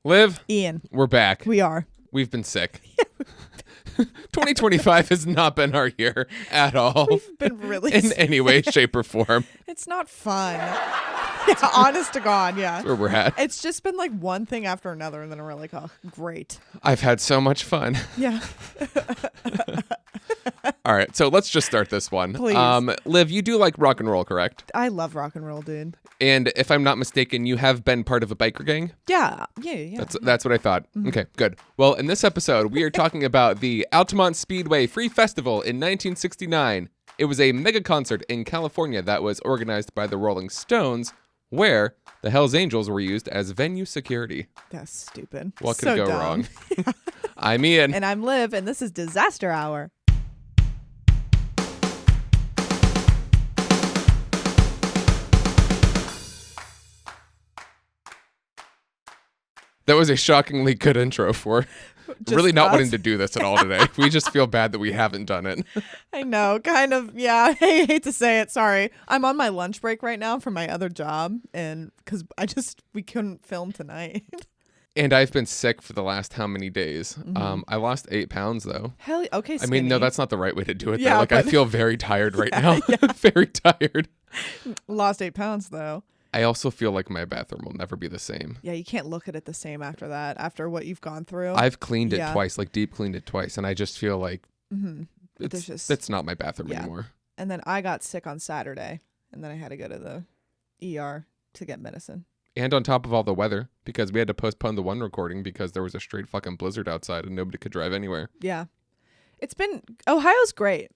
Liv, Ian, we're back. we are. We've been sick. 2025 has not been our year at all. We've been really in sick. any way, shape, or form. It's not fun. Yeah, honest to God, yeah. That's where we're at. It's just been like one thing after another, and then we're like, oh, great. I've had so much fun. Yeah. All right, so let's just start this one. Please. Liv, you do like rock and roll, correct? I love rock and roll, dude. And if I'm not mistaken, you have been part of a biker gang? Yeah. That's what I thought. Okay, good. Well, in this episode, we are talking about the Altamont Speedway Free Festival in 1969. It was a mega concert in California that was organized by the Rolling Stones, where the Hells Angels were used as venue security. That's stupid. What could So go dumb. wrong? I'm Ian. And I'm Liv, and this is Disaster Hour. That was a shockingly good intro for really not us. wanting to do this at all today. We just feel bad that we haven't done it. I know, kind of. Yeah, I hate to say it. Sorry. I'm on my lunch break right now from my other job, and because we couldn't film tonight. And I've been sick for the last how many days? I lost 8 pounds though. Hell, okay. I mean, no, skinny. that's not the right way to do it. Yeah, though. Like I but- feel very tired right now. Very tired. Lost 8 pounds though. I also feel like my bathroom will never be the same. Yeah, you can't look at it the same after that. After what you've gone through. I've cleaned it Yeah. twice, like deep cleaned it twice, and I just feel like There's just- it's not my bathroom Yeah. anymore. And then I got sick on Saturday, and then I had to go to the ER to get medicine. And on top of all the weather, because we had to postpone the one recording because there was a straight fucking blizzard outside and nobody could drive anywhere. Yeah, Ohio's great.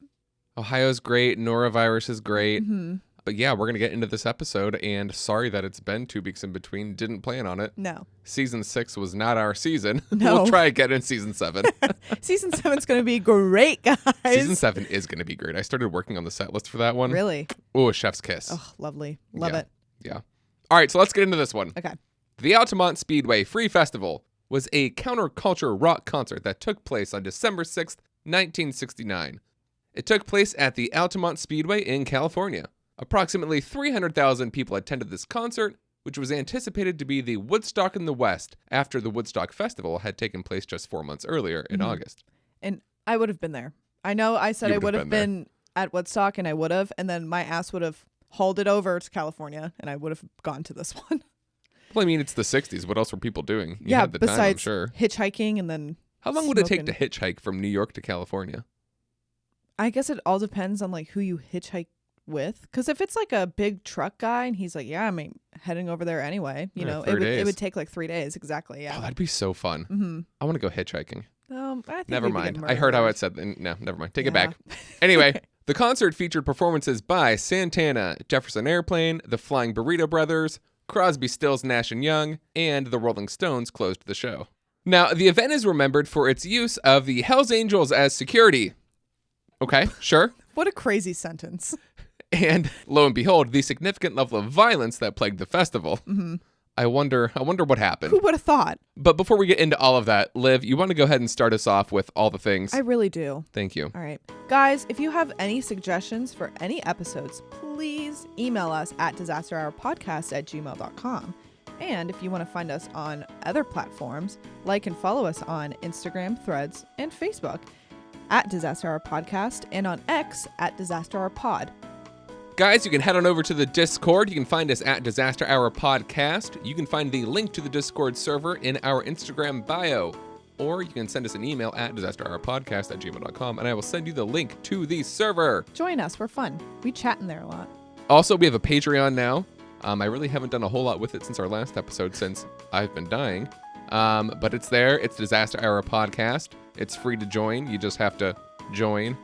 Ohio's great. Norovirus is great. Mm-hmm. But yeah, we're going to get into this episode, and sorry that it's been 2 weeks in between. Didn't plan on it. No. Season 6 was not our season. No. We'll try again in Season 7. Season 7's going to be great, guys. Season 7 is going to be great. I started working on the set list for that one. Really? Oh, a chef's kiss. Oh, lovely. Love Yeah. it. Yeah. All right, so let's get into this one. Okay. The Altamont Speedway Free Festival was a counterculture rock concert that took place on December 6th, 1969. It took place at the Altamont Speedway in California. Approximately 300,000 people attended this concert, which was anticipated to be the Woodstock in the West after the Woodstock Festival had taken place just 4 months earlier in August. And I would have been there. I know I said You I would would have have been been at Woodstock, and I would have, and then my ass would have hauled it over to California, and I would have gone to this one. Well, I mean, it's the 60s. What else were people doing? You yeah, had the time, I'm besides sure. hitchhiking and then How long would it take to smoking. hitchhike from New York to California? I guess it all depends on like who you hitchhike with. Because if it's like a big truck guy and he's like, yeah, I'm heading over there anyway, you Yeah, know, 3 days. it would take like 3 days. Exactly. Oh, Yeah. that'd be so fun. Mm-hmm. I want to go hitchhiking. I think Never we'd mind. get I heard how murdered. it said. No, never mind. Take it Yeah. back. Anyway, the concert featured performances by Santana, Jefferson Airplane, the Flying Burrito Brothers, Crosby, Stills, Nash & Young, and the Rolling Stones closed the show. Now, the event is remembered for its use of the Hells Angels as security. Okay, sure. What a crazy sentence. And lo and behold, the significant level of violence that plagued the festival. Mm-hmm. I wonder what happened. Who would have thought? But before we get into all of that, Liv, you want to go ahead and start us off with all the things? I really do. Thank you. All right. Guys, if you have any suggestions for any episodes, please email us at disasterhourpodcast@gmail.com. And if you want to find us on other platforms, like and follow us on Instagram, Threads, and Facebook at Disaster Hour Podcast and on X at Disaster Hour Pod. Guys, you can head on over to the Discord. You can find us at Disaster Hour Podcast. You can find the link to the Discord server in our Instagram bio. Or you can send us an email at disasterhourpodcast@gmail.com, and I will send you the link to the server. Join us. We're fun. We chat in there a lot. Also, we have a Patreon now. I really haven't done a whole lot with it since our last episode, since I've been dying. But it's there. It's Disaster Hour Podcast. It's free to join. You just have to join.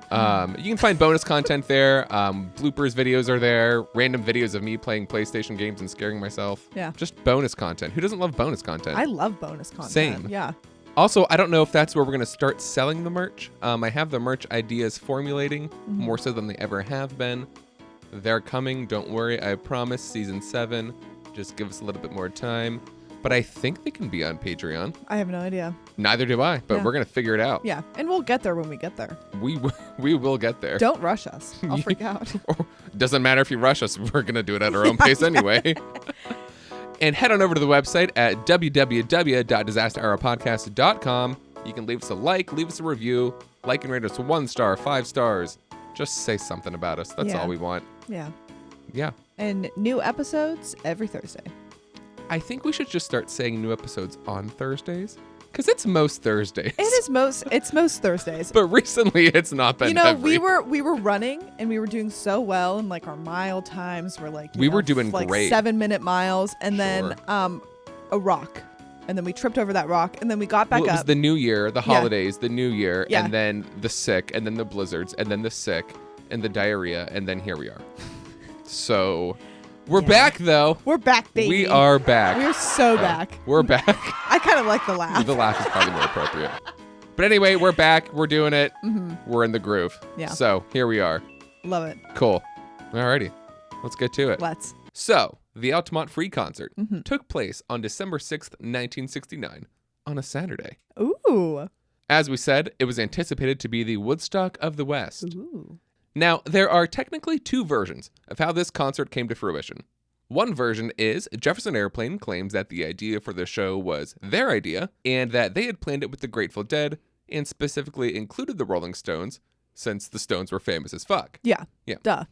You can find bonus content there. Bloopers videos are there. Random videos of me playing PlayStation games and scaring myself. Yeah. Just bonus content. Who doesn't love bonus content? I love bonus content. Same. Yeah. Also, I don't know if that's where we're going to start selling the merch. I have the merch ideas formulating, more so than they ever have been. They're coming. Don't worry. I promise. Season 7. Just give us a little bit more time. But I think they can be on Patreon. I have no idea. Neither do I, but Yeah. we're going to figure it out. Yeah. And we'll get there when we get there. We will get there. Don't rush us. I'll freak out. Doesn't matter if you rush us. We're going to do it at our own pace anyway. And head on over to the website at www.disasterhourpodcast.com. You can leave us a like, leave us a review, like and rate us 1 star, 5 stars. Just say something about us. That's all we want. Yeah. Yeah. And new episodes every Thursday. I think we should just start saying new episodes on Thursdays. Because it's most Thursdays. It's most Thursdays. But recently it's not been we were running and we were doing so well, and like our mile times were like we were doing like great. 7-minute miles, and then a rock. And then we tripped over that rock, and then we got back up. It was the new year, the holidays, the new year, Yeah. and then the sick, and then the blizzards, and then the sick, and the diarrhea, and then here we are. So we're back, though. We're back, baby. We are back. We're so back. We're back. I kind of like the laugh. The laugh is probably more appropriate. But anyway, we're back. We're doing it. Mm-hmm. We're in the groove. Yeah. So here we are. Love it. Cool. Alrighty. Let's get to it. Let's. So the Altamont Free Concert took place on December 6th, 1969, on a Saturday. Ooh. As we said, it was anticipated to be the Woodstock of the West. Ooh. Now, there are technically 2 versions of how this concert came to fruition. One version is Jefferson Airplane claims that the idea for the show was their idea, and that they had planned it with the Grateful Dead, and specifically included the Rolling Stones, since the Stones were famous as fuck. Yeah. Duh.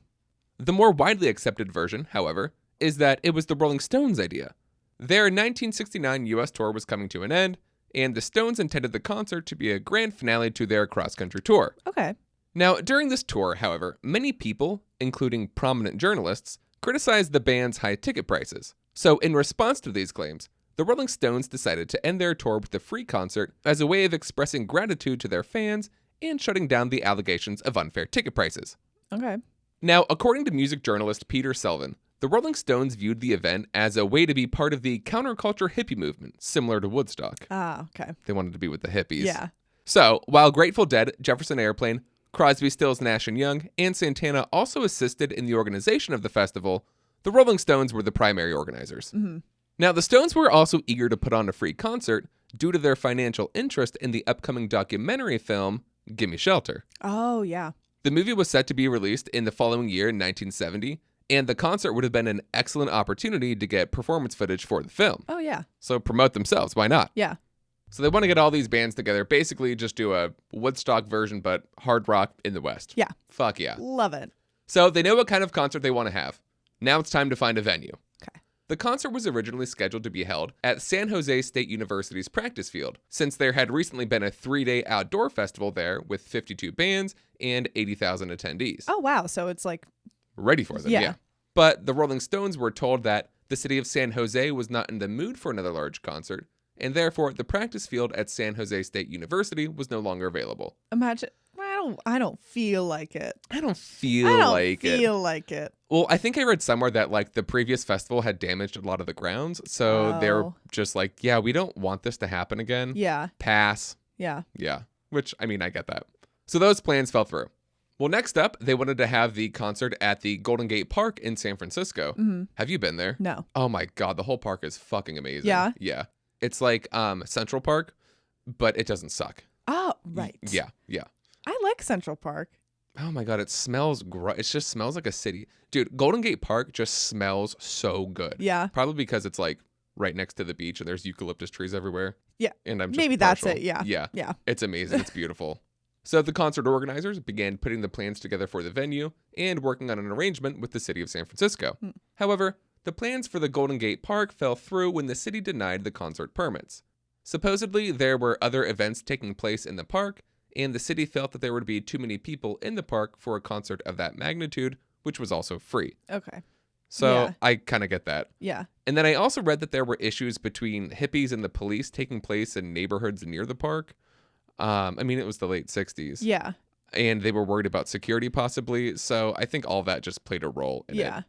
The more widely accepted version, however, is that it was the Rolling Stones' idea. Their 1969 U.S. tour was coming to an end, and the Stones intended the concert to be a grand finale to their cross-country tour. Okay. Now, during this tour, however, many people, including prominent journalists, criticized the band's high ticket prices. So, in response to these claims, the Rolling Stones decided to end their tour with a free concert as a way of expressing gratitude to their fans and shutting down the allegations of unfair ticket prices. Okay. Now, according to music journalist Peter Selvin, the Rolling Stones viewed the event as a way to be part of the counterculture hippie movement, similar to Woodstock. Ah, okay. They wanted to be with the hippies. Yeah. So, while Grateful Dead, Jefferson Airplane, Crosby, Stills, Nash & Young, and Santana also assisted in the organization of the festival, the Rolling Stones were the primary organizers. Mm-hmm. Now, the Stones were also eager to put on a free concert due to their financial interest in the upcoming documentary film, Gimme Shelter. Oh, yeah. The movie was set to be released in the following year in 1970, and the concert would have been an excellent opportunity to get performance footage for the film. Oh, yeah. So promote themselves, why not? Yeah. So they want to get all these bands together, basically just do a Woodstock version, but hard rock in the West. Yeah. Fuck yeah. Love it. So they know what kind of concert they want to have. Now it's time to find a venue. Okay. The concert was originally scheduled to be held at San Jose State University's practice field, since there had recently been a 3-day outdoor festival there with 52 bands and 80,000 attendees. Oh, wow. So it's like... Ready for them, yeah. But the Rolling Stones were told that the city of San Jose was not in the mood for another large concert, and therefore the practice field at San Jose State University was no longer available. Imagine... I don't feel like it. I don't feel like it. Well, I think I read somewhere that like the previous festival had damaged a lot of the grounds, so they're just like, yeah, we don't want this to happen again. Yeah. Pass. Yeah. Yeah. Which, I mean, I get that. So those plans fell through. Well, next up, they wanted to have the concert at the Golden Gate Park in San Francisco. Mm-hmm. Have you been there? No. Oh my God, the whole park is fucking amazing. Yeah? Yeah. It's like Central Park, but it doesn't suck. Oh, right. Yeah. Yeah. I like Central Park. Oh my God, it smells great. It just smells like a city. Dude, Golden Gate Park just smells so good. Yeah. Probably because it's like right next to the beach and there's eucalyptus trees everywhere. Yeah. And I'm just Maybe partial. that's it. Yeah. Yeah. Yeah. It's amazing. It's beautiful. So the concert organizers began putting the plans together for the venue and working on an arrangement with the city of San Francisco. However, the plans for the Golden Gate Park fell through when the city denied the concert permits. Supposedly, there were other events taking place in the park, and the city felt that there would be too many people in the park for a concert of that magnitude, which was also free. Okay. So Yeah. I kind of get that. Yeah. And then I also read that there were issues between hippies and the police taking place in neighborhoods near the park. I mean, it was the late 60s. Yeah. And they were worried about security possibly. So I think all that just played a role in Yeah. it.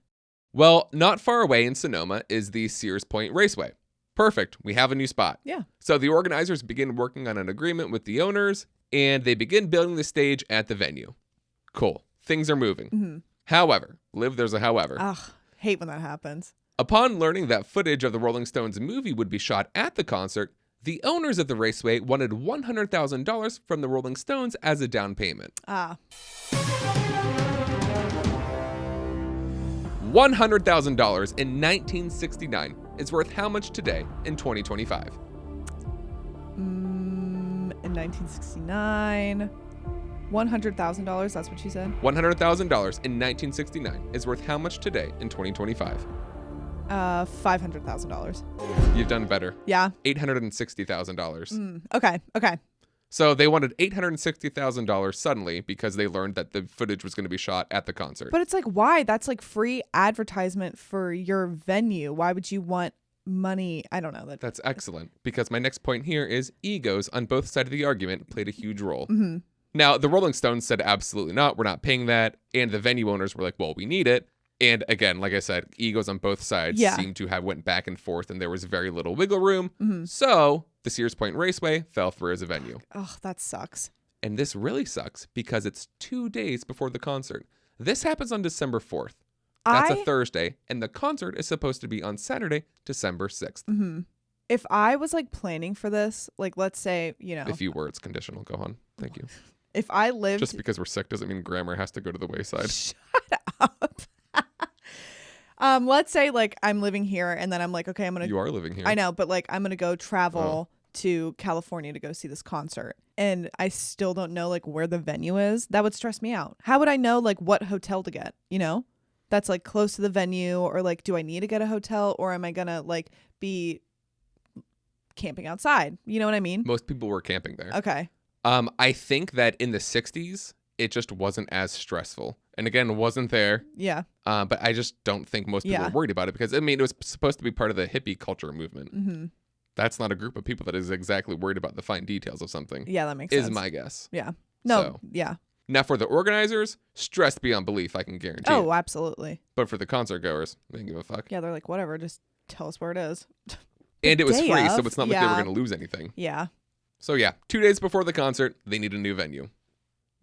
Well, not far away in Sonoma is the Sears Point Raceway. Perfect. We have a new spot. Yeah. So the organizers begin working on an agreement with the owners, and they begin building the stage at the venue. Cool. Things are moving. Mm-hmm. However, there's a however. Ugh, hate when that happens. Upon learning that footage of the Rolling Stones movie would be shot at the concert, the owners of the raceway wanted $100,000 from the Rolling Stones as a down payment. $100,000 in 1969 is worth how much today in 2025? In 1969, $100,000. That's what you said. $100,000 in 1969 is worth how much today in 2025? $500,000. You've done better. Yeah. $860,000. Okay. So they wanted $860,000 suddenly because they learned that the footage was going to be shot at the concert. But it's like, why? That's like free advertisement for your venue. Why would you want money? I don't know. That's excellent, because my next point here is egos on both sides of the argument played a huge role. Mm-hmm. Now, the Rolling Stones said absolutely not. We're not paying that. And the venue owners were like, well, we need it. And again, like I said, egos on both sides seem to have went back and forth, and there was very little wiggle room. Mm-hmm. So the Sears Point Raceway fell through as a venue. Oh, that sucks. And this really sucks because it's 2 days before the concert. This happens on December 4th. That's a Thursday, and the concert is supposed to be on Saturday, December 6th. Mm-hmm. If I was like planning for this, like let's say, If you were, it's conditional. Go on. Thank you. If I lived... Just because we're sick doesn't mean grammar has to go to the wayside. Shut up. Let's say like I'm living here and then I'm like, okay, You are living here. I know, but like I'm going to go travel to California to go see this concert. And I still don't know like where the venue is. That would stress me out. How would I know like what hotel to get, That's like close to the venue, or like, do I need to get a hotel, or am I going to like be camping outside? You know what I mean? Most people were camping there. Okay. I think that in the 60s, it just wasn't as stressful. And again, wasn't there. Yeah. But I just don't think most people were worried about it because, it was supposed to be part of the hippie culture movement. Mm-hmm. That's not a group of people that is exactly worried about the fine details of something. Yeah, that makes sense. Is my guess. Yeah. No, So. yeah. Now, for the organizers, stressed beyond belief, I can guarantee. Oh, absolutely. But for the concert goers, they didn't give a fuck. Yeah, they're like, whatever, just tell us where it is. And it was day free, of, so it's not like they were going to lose anything. Yeah. So yeah, 2 days before the concert, they need a new venue.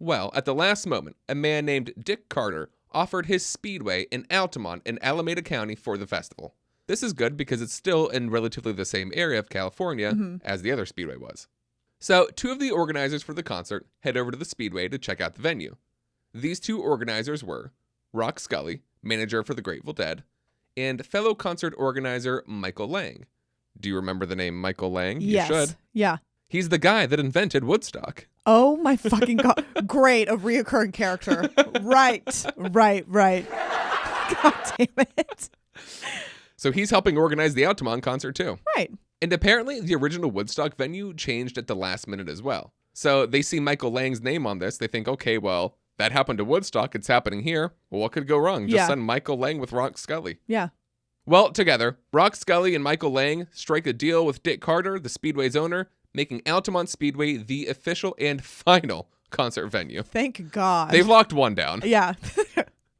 Well, at the last moment, a man named Dick Carter offered his speedway in Altamont in Alameda County for the festival. This is good because it's still in relatively the same area of California as the other speedway was. So 2 of the organizers for the concert head over to the speedway to check out the venue. These 2 organizers were Rock Scully, manager for the Grateful Dead, and fellow concert organizer Michael Lang. Do you remember the name Michael Lang? Yes. You should. Yeah. He's the guy that invented Woodstock. Oh my fucking God. Great. A reoccurring character. Right. God damn it. So he's helping organize the Altamont concert too. Right. And apparently the original Woodstock venue changed at the last minute as well. So they see Michael Lang's name on this. They think, okay, well, that happened to Woodstock. It's happening here. Well, what could go wrong? Just send Michael Lang with Rock Scully. Yeah. Well, together, Rock Scully and Michael Lang strike a deal with Dick Carter, the Speedway's owner, making Altamont Speedway the official and final concert venue. Thank God. They've locked one down. Yeah.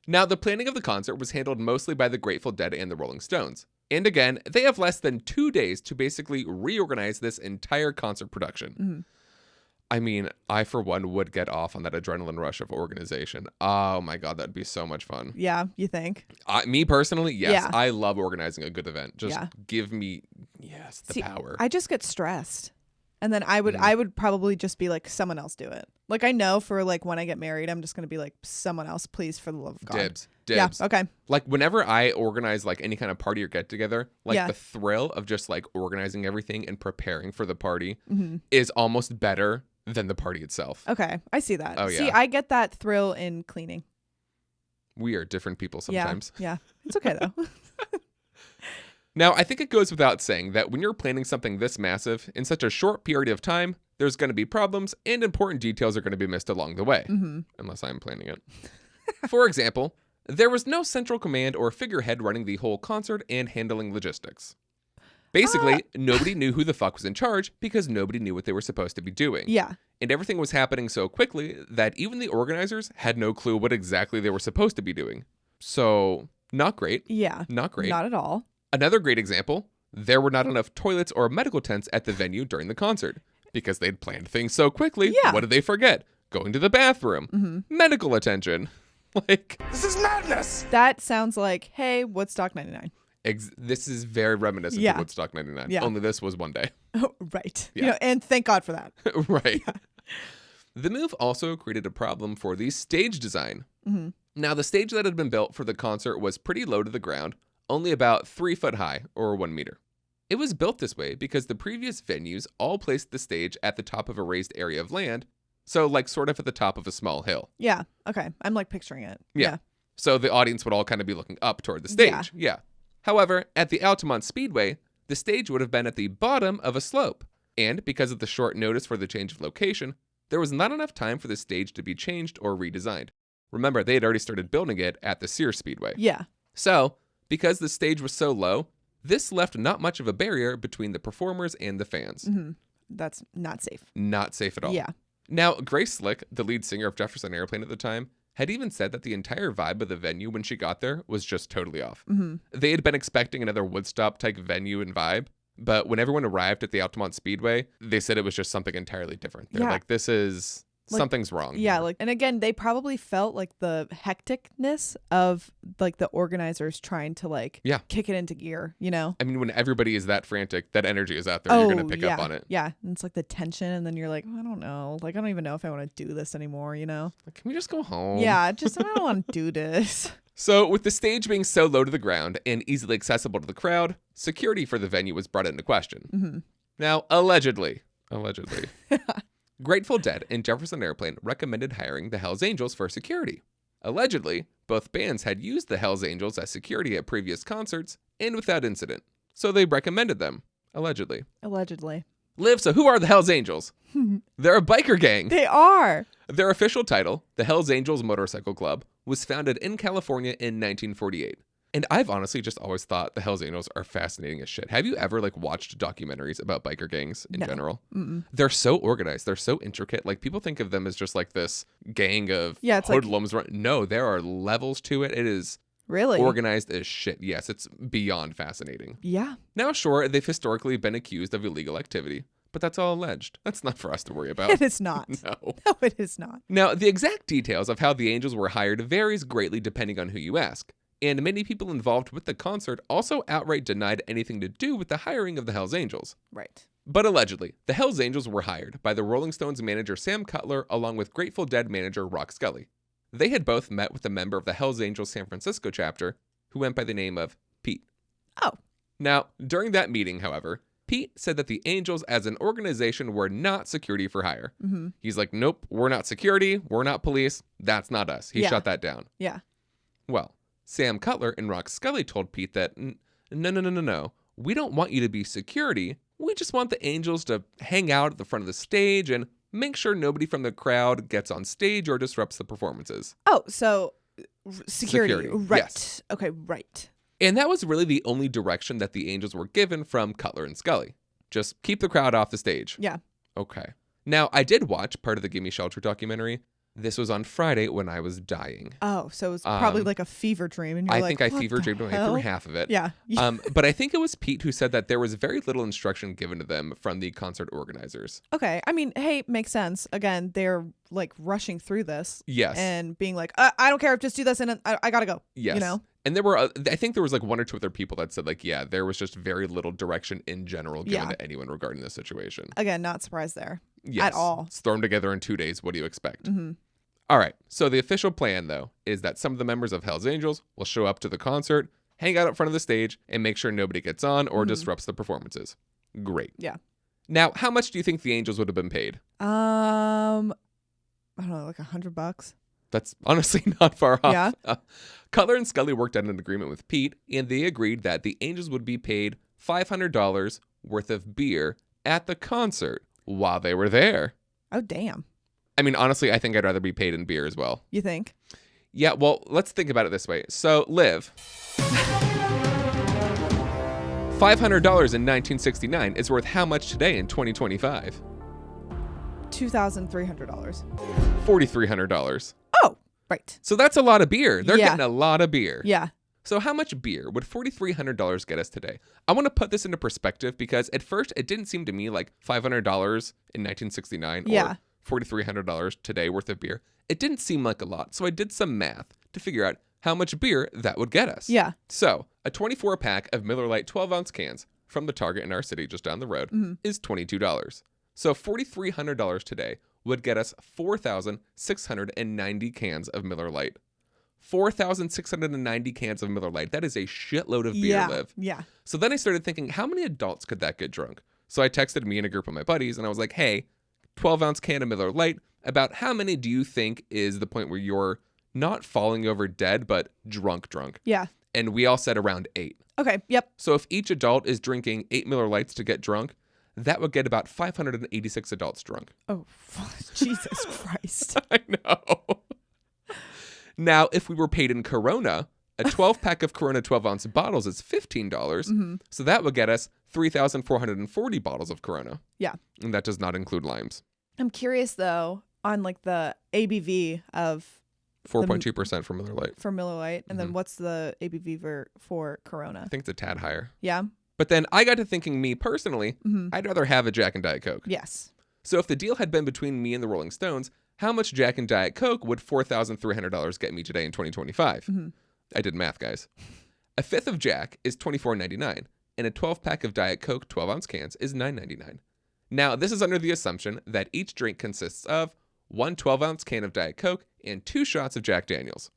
Now, the planning of the concert was handled mostly by the Grateful Dead and the Rolling Stones. And again, they have less than 2 days to basically reorganize this entire concert production. Mm-hmm. I mean, I, for one, would get off on that adrenaline rush of organization. Oh my God, that'd be so much fun. Yeah, you think? Me personally, yes. Yeah. I love organizing a good event. Just give me, the power. I just get stressed. And then I would probably just be like, someone else do it. Like, I know for like when I get married, I'm just going to be like, someone else, please, for the love of God. Dibs. Yeah, okay. Like whenever I organize like any kind of party or get together, like Yeah. the thrill of just like organizing everything and preparing for the party is almost better than the party itself. Okay, I see that. Oh, See, yeah. I get that thrill in cleaning. We are different people sometimes. Yeah. It's okay though. Now, I think it goes without saying that when you're planning something this massive in such a short period of time, there's going to be problems and important details are going to be missed along the way, unless I'm planning it. For example, there was no central command or figurehead running the whole concert and handling logistics. Basically, nobody knew who the fuck was in charge because nobody knew what they were supposed to be doing. Yeah. And everything was happening so quickly that even the organizers had no clue what exactly they were supposed to be doing. So, not great. Yeah. Not great. Not at all. Another great example, there were not enough toilets or medical tents at the venue during the concert because they'd planned things so quickly. Yeah. What did they forget? Going to the bathroom. Medical attention. Like, This is madness! That sounds like, hey, Woodstock 99. this is very reminiscent Yeah. of Woodstock 99. Yeah. Only this was one day. Oh, right. Yeah. And thank God for that. Right. Yeah. The move also created a problem for the stage design. Now, the stage that had been built for the concert was pretty low to the ground, only about 3 foot high, or 1 meter. It was built this way because the previous venues all placed the stage at the top of a raised area of land, so like sort of at the top of a small hill. Yeah. Okay. I'm like picturing it. Yeah. So the audience would all kind of be looking up toward the stage. Yeah. However, at the Altamont Speedway, the stage would have been at the bottom of a slope. And because of the short notice for the change of location, there was not enough time for the stage to be changed or redesigned. Remember, they had already started building it at the Sears Speedway. Yeah. So, because the stage was so low, this left not much of a barrier between the performers and the fans. Mm-hmm. That's not safe. Not safe at all. Yeah. Now, Grace Slick, the lead singer of Jefferson Airplane at the time, had even said that the entire vibe of the venue when she got there was just totally off. Mm-hmm. They had been expecting another Woodstock-type venue and vibe, but when everyone arrived at the Altamont Speedway, they said it was just something entirely different. They're like, this is... Like, something's wrong. Yeah, like, and again, they probably felt like the hecticness of like the organizers trying to like kick it into gear, you know? I mean, when everybody is that frantic, that energy is out there. You're going to pick up on it. Yeah. And it's like the tension. And then you're like, I don't know. Like, I don't even know if I want to do this anymore, you know? Like, can we just go home? Yeah, I don't want to do this. So with the stage being so low to the ground and easily accessible to the crowd, security for the venue was brought into question. Mm-hmm. Now, allegedly, Grateful Dead and Jefferson Airplane recommended hiring the Hells Angels for security. Allegedly, both bands had used the Hells Angels as security at previous concerts and without incident, so they recommended them. Allegedly. Liv, so who are the Hells Angels? They're a biker gang. They are. Their official title, the Hells Angels Motorcycle Club, was founded in California in 1948. And I've honestly just always thought the Hells Angels are fascinating as shit. Have you ever like watched documentaries about biker gangs in general? Mm-mm. They're so organized. They're so intricate. Like people think of them as just like this gang of it's hoodlums. Like... No, there are levels to it. It is really organized as shit. Yes, it's beyond fascinating. Yeah. Now, sure, they've historically been accused of illegal activity, but that's all alleged. That's not for us to worry about. It is not. No, it is not. Now, the exact details of how the Angels were hired varies greatly depending on who you ask. And many people involved with the concert also outright denied anything to do with the hiring of the Hells Angels. Right. But allegedly, the Hells Angels were hired by the Rolling Stones manager Sam Cutler along with Grateful Dead manager Rock Scully. They had both met with a member of the Hells Angels San Francisco chapter who went by the name of Pete. Oh. Now, during that meeting, however, Pete said that the Angels as an organization were not security for hire. Mm-hmm. He's like, nope, we're not security, we're not police, that's not us. He shut that down. Yeah. Well, Sam Cutler and Rock Scully told Pete that, no. We don't want you to be security. We just want the Angels to hang out at the front of the stage and make sure nobody from the crowd gets on stage or disrupts the performances. Oh, so security. Right. Yes. Okay, right. And that was really the only direction that the Angels were given from Cutler and Scully. Just keep the crowd off the stage. Yeah. Okay. Now, I did watch part of the Gimme Shelter documentary. This was on Friday when I was dying. Oh, so it was probably like a fever dream. And you're I think I fever dreamed away through half of it. Yeah. But I think it was Pete who said that there was very little instruction given to them from the concert organizers. Okay. I mean, hey, makes sense. Again, they're like rushing through this. Yes. And being like, I don't care. Just do this and I gotta go. Yes. You know? And there were, I think there was like one or two other people that said like, yeah, there was just very little direction in general given to anyone regarding this situation. Again, not surprised there. Yes. At all. It's thrown together in 2 days. What do you expect? Mm-hmm. All right, so the official plan, though, is that some of the members of Hells Angels will show up to the concert, hang out up front of the stage, and make sure nobody gets on or disrupts the performances. Great. Yeah. Now, how much do you think the Angels would have been paid? I don't know, like $100. That's honestly not far off. Yeah. Cutler and Scully worked out an agreement with Pete, and they agreed that the Angels would be paid $500 worth of beer at the concert while they were there. Oh, damn. I mean, honestly, I think I'd rather be paid in beer as well. You think? Yeah, well, let's think about it this way. So, Liv, $500 in 1969 is worth how much today in 2025? $2,300. $4,300. Oh, right. So that's a lot of beer. They're getting a lot of beer. Yeah. So how much beer would $4,300 get us today? I want to put this into perspective because at first it didn't seem to me like $500 in 1969 or $4,300 today worth of beer. It didn't seem like a lot. So I did some math to figure out how much beer that would get us. Yeah. So a 24 pack of Miller Lite 12-ounce cans from the Target in our city just down the road is $22. So $4,300 today would get us 4,690 cans of Miller Lite. 4,690 cans of Miller Lite. That is a shitload of beer, Liv. Yeah. So then I started thinking, how many adults could that get drunk? So I texted me and a group of my buddies, and I was like, hey, 12-ounce can of Miller Lite. About how many do you think is the point where you're not falling over dead, but drunk? Yeah. And we all said around 8. Okay. Yep. So if each adult is drinking 8 Miller Lights to get drunk, that would get about 586 adults drunk. Oh, Jesus Christ. I know. Now, if we were paid in Corona, a 12-pack of Corona 12-ounce bottles is $15. So that would get us 3,440 bottles of Corona. Yeah. And that does not include limes. I'm curious, though, on like the ABV of 4.2% for Miller Lite. For Miller Lite. And then what's the ABV for Corona? I think it's a tad higher. Yeah. But then I got to thinking, me personally, I'd rather have a Jack and Diet Coke. Yes. So if the deal had been between me and the Rolling Stones, how much Jack and Diet Coke would $4,300 get me today in 2025? I did math, guys. A fifth of Jack is $24.99, and a 12-pack of Diet Coke 12-ounce cans is $9.99. Now, this is under the assumption that each drink consists of one 12-ounce can of Diet Coke and 2 shots of Jack Daniels.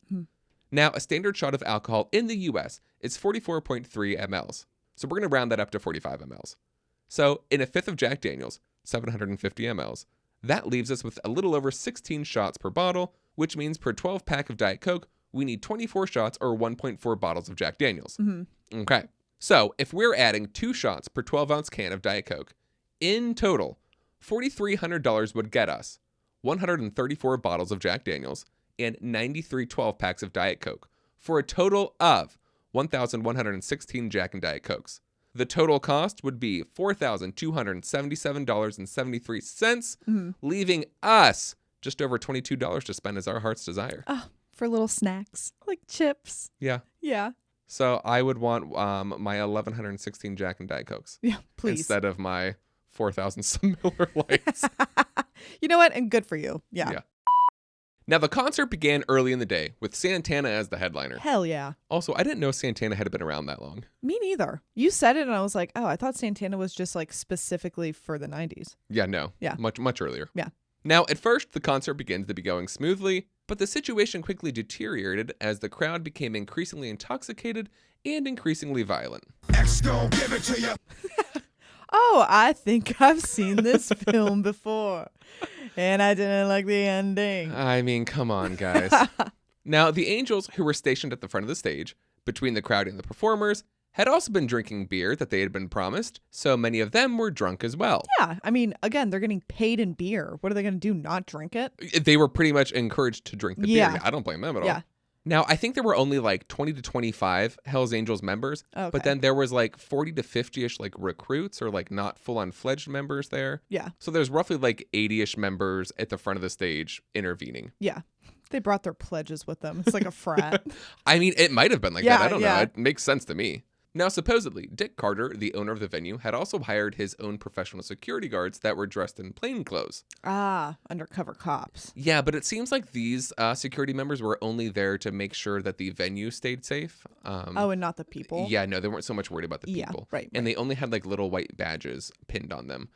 Now, a standard shot of alcohol in the U.S. is 44.3 mLs. So we're going to round that up to 45 mLs. So in a fifth of Jack Daniels, 750 mLs, that leaves us with a little over 16 shots per bottle, which means per 12-pack of Diet Coke, we need 24 shots or 1.4 bottles of Jack Daniels. Okay. So if we're adding 2 shots per 12-ounce can of Diet Coke, in total, $4,300 would get us 134 bottles of Jack Daniels and 93 12-packs of Diet Coke for a total of 1,116 Jack and Diet Cokes. The total cost would be $4,277.73, leaving us just over $22 to spend as our heart's desire. Oh, for little snacks like chips. Yeah. Yeah. So I would want my 1,116 Jack and Diet Cokes. Yeah, please. Instead of my 4,000 some Miller Lights. You know what? And good for you. Yeah. Now, the concert began early in the day with Santana as the headliner. Hell yeah. Also, I didn't know Santana had been around that long. Me neither. You said it and I was like, oh, I thought Santana was just like specifically for the 90s. Yeah, no. Yeah. Much earlier. Yeah. Now, at first, the concert begins to be going smoothly, but the situation quickly deteriorated as the crowd became increasingly intoxicated and increasingly violent. X gon' give it to you. Oh, I think I've seen this film before. And I didn't like the ending. I mean, come on, guys. Now, the Angels, who were stationed at the front of the stage, between the crowd and the performers, had also been drinking beer that they had been promised, so many of them were drunk as well. Yeah, I mean, again, they're getting paid in beer. What are they going to do, not drink it? They were pretty much encouraged to drink the Yeah. beer. I don't blame them at all. Yeah. Now, I think there were only like 20 to 25 Hells Angels members, Okay. but then there was like 40 to 50-ish like recruits or like not full-on fledged members there. Yeah. So there's roughly like 80-ish members at the front of the stage intervening. Yeah. They brought their pledges with them. It's like a frat. I mean, it might have been like Yeah, that. I don't know. yeah. It makes sense to me. Now, supposedly, Dick Carter, the owner of the venue, had also hired his own professional security guards that were dressed in plain clothes. Undercover cops. Yeah, but it seems like these security members were only there to make sure that the venue stayed safe. And not the people. Yeah, no, they weren't so much worried about the Yeah, people. right. And they only had like little white badges pinned on them.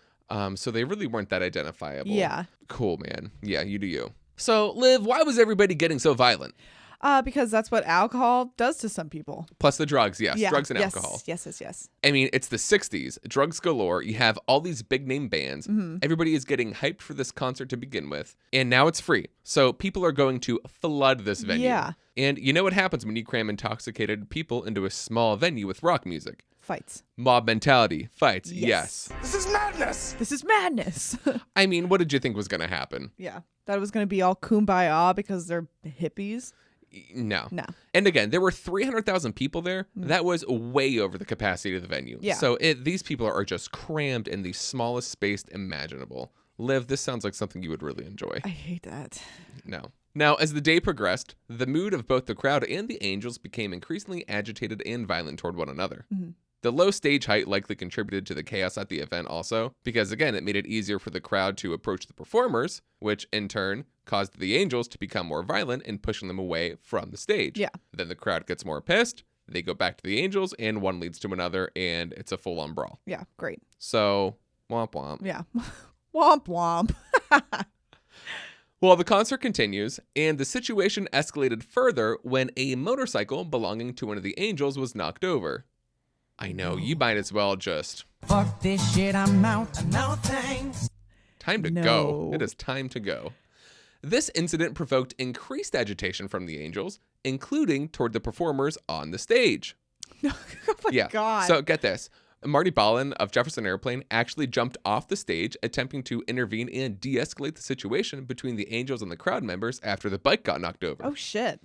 So they really weren't that identifiable. Yeah. Cool, man. Yeah, you do you. So, Liv, why was everybody getting so violent? Because that's what alcohol does to some people. Plus the drugs, yes. Yeah. Drugs and Yes, alcohol. Yes. I mean, it's the 60s. Drugs galore. You have all these big name bands. Everybody is getting hyped for this concert to begin with. And now it's free. So people are going to flood this venue. Yeah. And you know what happens when you cram intoxicated people into a small venue with rock music? Fights. Mob mentality. Fights. Yes. This is madness. This is madness. I mean, what did you think was going to happen? Yeah. Thought it was going to be all kumbaya because they're hippies. No. No. And again, there were 300,000 people there. That was way over the capacity of the venue. Yeah. So these people are just crammed in the smallest space imaginable. Liv, this sounds like something you would really enjoy. I hate that. No. Now, as the day progressed, the mood of both the crowd and the Angels became increasingly agitated and violent toward one another. The low stage height likely contributed to the chaos at the event also, because again, it made it easier for the crowd to approach the performers, which in turn caused the Angels to become more violent in pushing them away from the stage. Yeah. Then the crowd gets more pissed, they go back to the Angels, and one leads to another, and it's a full-on brawl. Yeah. Great. So, womp womp. Yeah. Womp womp. Well, the concert continues, and the situation escalated further when a motorcycle belonging to one of the Angels was knocked over. I know, you might as well just... Fuck this shit, I'm out. No thanks. Time to go. It is time to go. This incident provoked increased agitation from the Angels, including toward the performers on the stage. Oh my God. So get this. Marty Ballin of Jefferson Airplane actually jumped off the stage, attempting to intervene and de-escalate the situation between the Angels and the crowd members after the bike got knocked over. Oh, shit.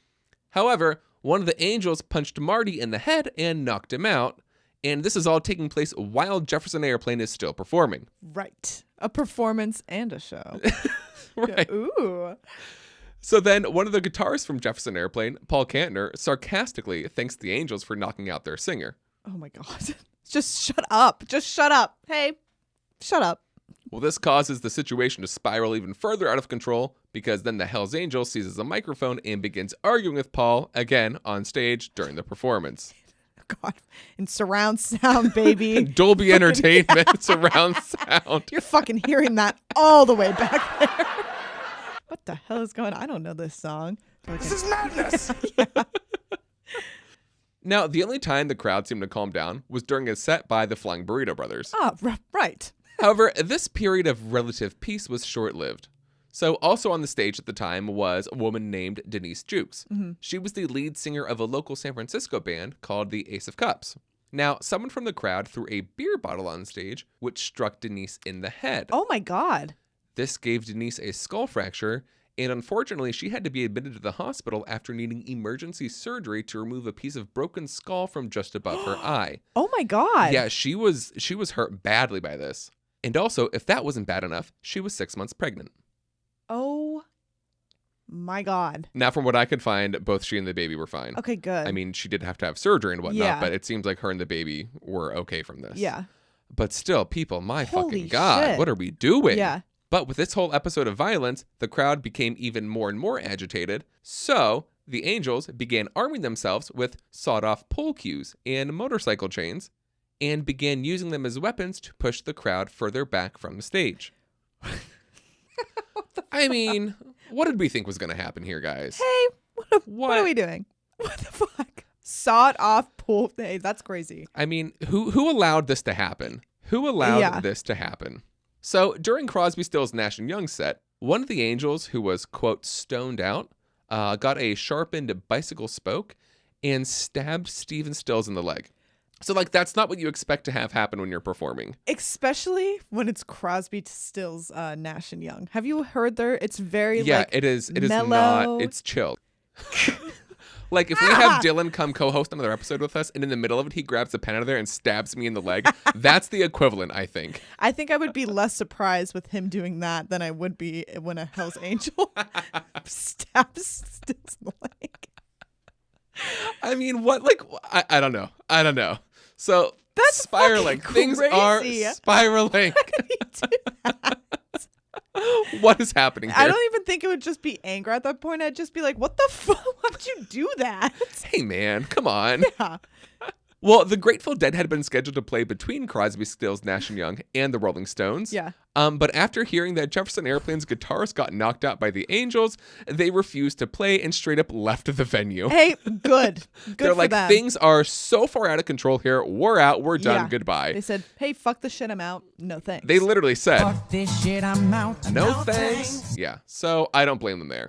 However, one of the Angels punched Marty in the head and knocked him out, and this is all taking place while Jefferson Airplane is still performing. Right. A performance and a show. Right. Ooh. So then one of the guitarists from Jefferson Airplane, Paul Kantner, sarcastically thanks the Angels for knocking out their singer. Oh, my God. Just shut up. Just shut up. Hey, shut up. Well, this causes the situation to spiral even further out of control because then the Hells Angel seizes a microphone and begins arguing with Paul, again, on stage during the performance. God. And surround sound, baby. Dolby Entertainment, surround sound. You're fucking hearing that all the way back there. What the hell is going on? I don't know this song. This is madness. Now, the only time the crowd seemed to calm down was during a set by the Flying Burrito Brothers. Oh, right. However, this period of relative peace was short-lived. So also on the stage at the time was a woman named Denise Jukes. Mm-hmm. She was the lead singer of a local San Francisco band called the Ace of Cups. Now, someone from the crowd threw a beer bottle on stage, which struck Denise in the head. Oh, my God. This gave Denise a skull fracture, and unfortunately, she had to be admitted to the hospital after needing emergency surgery to remove a piece of broken skull from just above her eye. Oh, my God. Yeah, she was hurt badly by this. And also, if that wasn't bad enough, she was 6 months pregnant. Oh, my God. Now, from what I could find, both she and the baby were fine. Okay, good. I mean, she did have to have surgery and whatnot, Yeah. but it seems like her and the baby were okay from this. Yeah. But still, people, my Holy fucking God, shit. what are we doing? Yeah. But with this whole episode of violence, the crowd became even more and more agitated. So the Angels began arming themselves with sawed-off pole cues and motorcycle chains and began using them as weapons to push the crowd further back from the stage. I mean, what did we think was going to happen here, guys? Hey, what are we doing? What the fuck? Sawed off pool. Hey, that's crazy. I mean, who allowed this to happen? Who allowed this to happen? So during Crosby, Stills, Nash & Young's set, one of the Angels, who was, quote, stoned out, got a sharpened bicycle spoke and stabbed Stephen Stills in the leg. So, like, that's not what you expect to have happen when you're performing. Especially when it's Crosby, Stills, Nash & Young. Have you heard their? It's very, it is mellow. not, it's chill. Like, if we have Dylan come co-host another episode with us, and in the middle of it, he grabs a pen out of there and stabs me in the leg, that's the equivalent, I think. I think I would be less surprised with him doing that than I would be when a Hell's Angel stabs Stills in the leg. I mean, what? Like, I don't know. I don't know. So, That's spiraling. fucking Things are crazy. spiraling. What is happening here? I don't even think it would just be anger at that point. I'd just be like, what the fuck? Why'd you do that? Hey, man, come on. Yeah. Well, the Grateful Dead had been scheduled to play between Crosby, Stills, Nash & Young and the Rolling Stones. Yeah. But after hearing that Jefferson Airplane's guitarist got knocked out by the Angels, they refused to play and straight up left the venue. Hey, good. Good They're for like, them. things are so far out of control here. We're out. We're done. Yeah. Goodbye. They said, hey, fuck the shit, I'm out. No thanks. They literally said, Fuck this shit, I'm out. no thanks. Yeah, so I don't blame them there.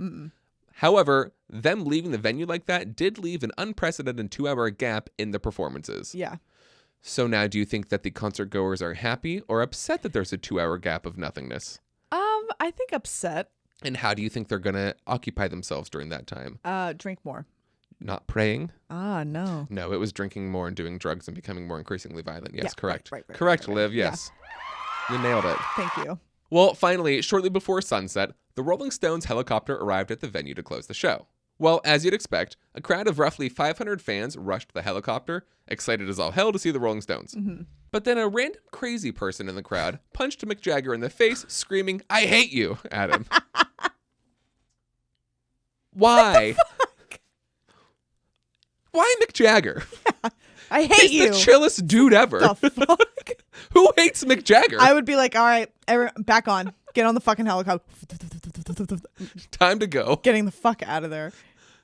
However, them leaving the venue like that did leave an unprecedented 2-hour gap in the performances. Yeah. So now, do you think that the concert goers are happy or upset that there's a 2-hour gap of nothingness? I think upset. And how do you think they're going to occupy themselves during that time? Drink more. Not praying? No. No, it was drinking more and doing drugs and becoming more increasingly violent. Yes, Yeah, correct. right, correct, right. Liv, yes. You nailed it. Thank you. Well, finally, shortly before sunset, the Rolling Stones helicopter arrived at the venue to close the show. Well, as you'd expect, a crowd of roughly 500 fans rushed the helicopter, excited as all hell to see the Rolling Stones. Mm-hmm. But then a random crazy person in the crowd punched Mick Jagger in the face, screaming, "I hate you," at him. Why? Why Mick Jagger? I hate He's you. the chillest dude ever. The fuck? Who hates Mick Jagger? I would be like, all right, back on. Get on the fucking helicopter. Time to go. Getting the fuck out of there.